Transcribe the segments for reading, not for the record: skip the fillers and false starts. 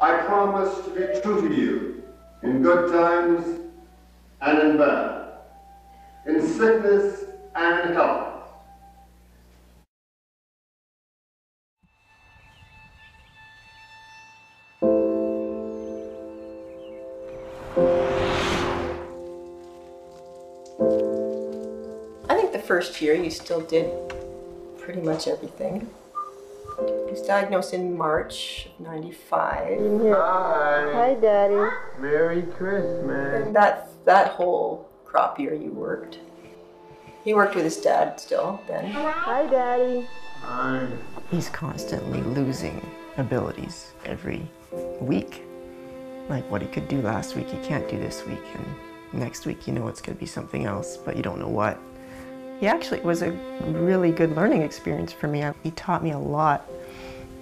I promise to be true to you in good times and in bad, in sickness and in health. I think the first year you still did pretty much everything. He was diagnosed in March of '95. Hi. Hi, Daddy. Merry Christmas. And that whole crop year you worked. He worked with his dad still then. Hi, Daddy. Hi. He's constantly losing abilities every week. Like what he could do last week, he can't do this week. And next week, you know it's going to be something else, but you don't know what. He actually was a really good learning experience for me. He taught me a lot,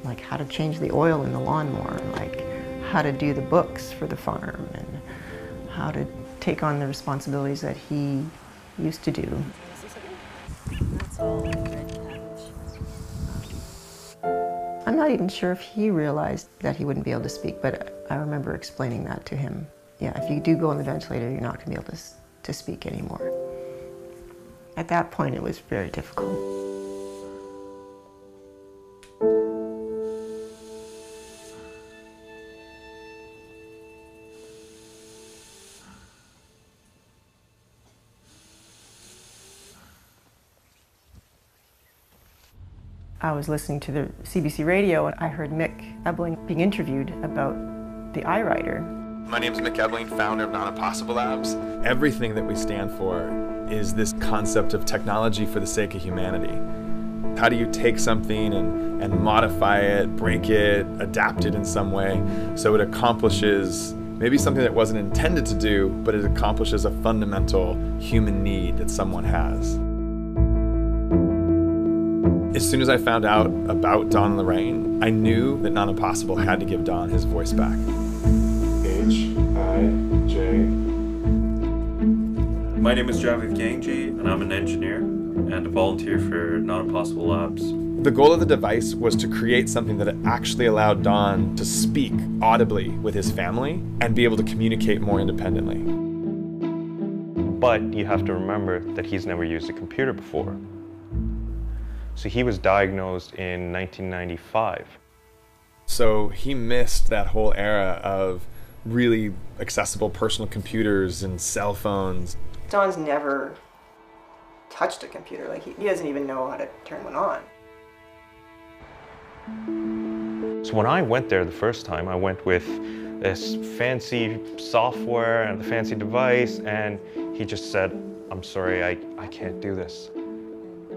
like how to change the oil in the lawnmower, like how to do the books for the farm, and how to take on the responsibilities that he used to do. That's all red cabbage. I'm not even sure if he realized that he wouldn't be able to speak, but I remember explaining that to him. Yeah, if you do go on the ventilator, you're not going to be able to speak anymore. At that point, it was very difficult. I was listening to the CBC radio and I heard Mick Ebling being interviewed about the iWriter. My name is Mick Ebling, founder of Non-Impossible Labs. Everything that we stand for is this concept of technology for the sake of humanity. How do you take something and modify it, break it, adapt it in some way so it accomplishes maybe something that wasn't intended to do, but it accomplishes a fundamental human need that someone has. As soon as I found out about Don and Lorraine, I knew that Non-Impossible had to give Don his voice back. H-I-J. My name is Javiv Gangji, and I'm an engineer and a volunteer for Non-Impossible Labs. The goal of the device was to create something that actually allowed Don to speak audibly with his family and be able to communicate more independently. But you have to remember that he's never used a computer before. So he was diagnosed in 1995. So he missed that whole era of really accessible personal computers and cell phones. Don's never touched a computer. Like he doesn't even know how to turn one on. So when I went there the first time, I went with this fancy software and the fancy device, and he just said, "I'm sorry, I can't do this."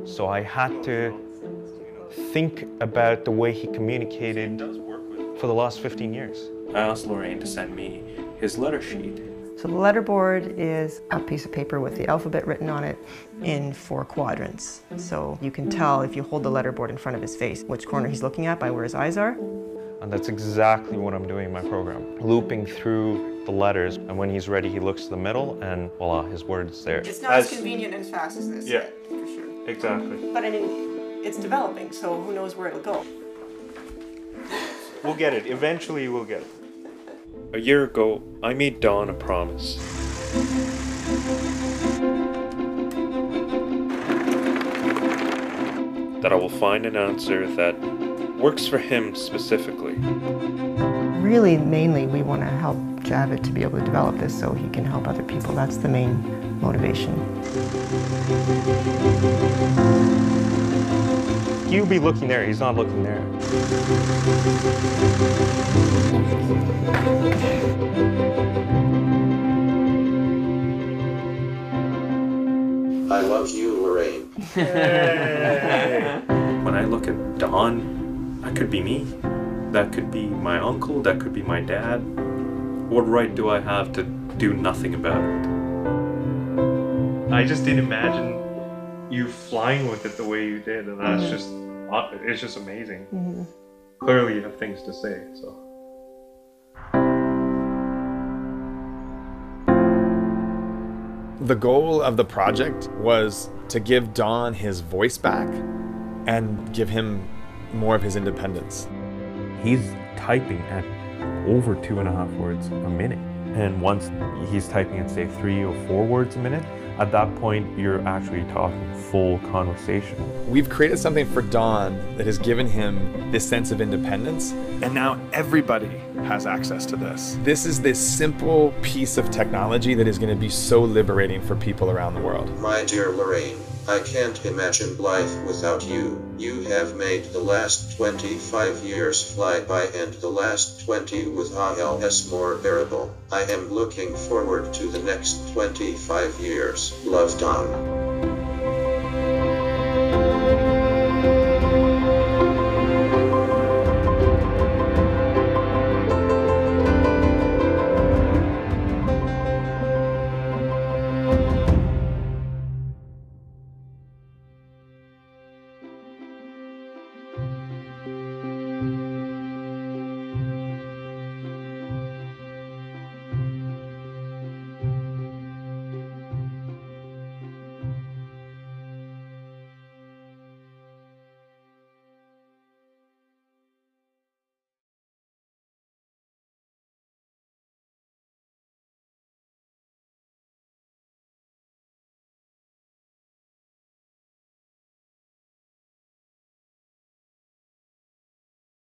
So I had to think about the way he communicated for the last 15 years. I asked Lorraine to send me his letter sheet. So the letterboard is a piece of paper with the alphabet written on it in 4 quadrants. So you can tell if you hold the letterboard in front of his face which corner he's looking at by where his eyes are. And that's exactly what I'm doing in my program, looping through the letters, and when he's ready, he looks to the middle, and voila, his word's there. It's not as convenient and fast as this, Yeah. for sure. Exactly. But I mean, it's developing, so who knows where it'll go. We'll get it. Eventually, we'll get it. A year ago, I made Don a promise. That I will find an answer that works for him specifically. Really, mainly, we want to help Javid to be able to develop this so he can help other people. That's the main motivation. He'll be looking there. He's not looking there. I love you, Lorraine. When I look at Don, that could be me. That could be my uncle. That could be my dad. What right do I have to do nothing about it? I just didn't imagine you flying with it the way you did, and that's it's just amazing. Mm-hmm. Clearly you have things to say, so. The goal of the project was to give Don his voice back and give him more of his independence. He's typing at over 2.5 words a minute. And once he's typing in, say, 3 or 4 words a minute, at that point, you're actually talking full conversation. We've created something for Don that has given him this sense of independence, and now everybody has access to this. This is this simple piece of technology that is going to be so liberating for people around the world. My dear Lorraine, I can't imagine life without you. You have made the last 25 years fly by and the last 20 with ALS more bearable. I am looking forward to the next 25 years. Love, Don.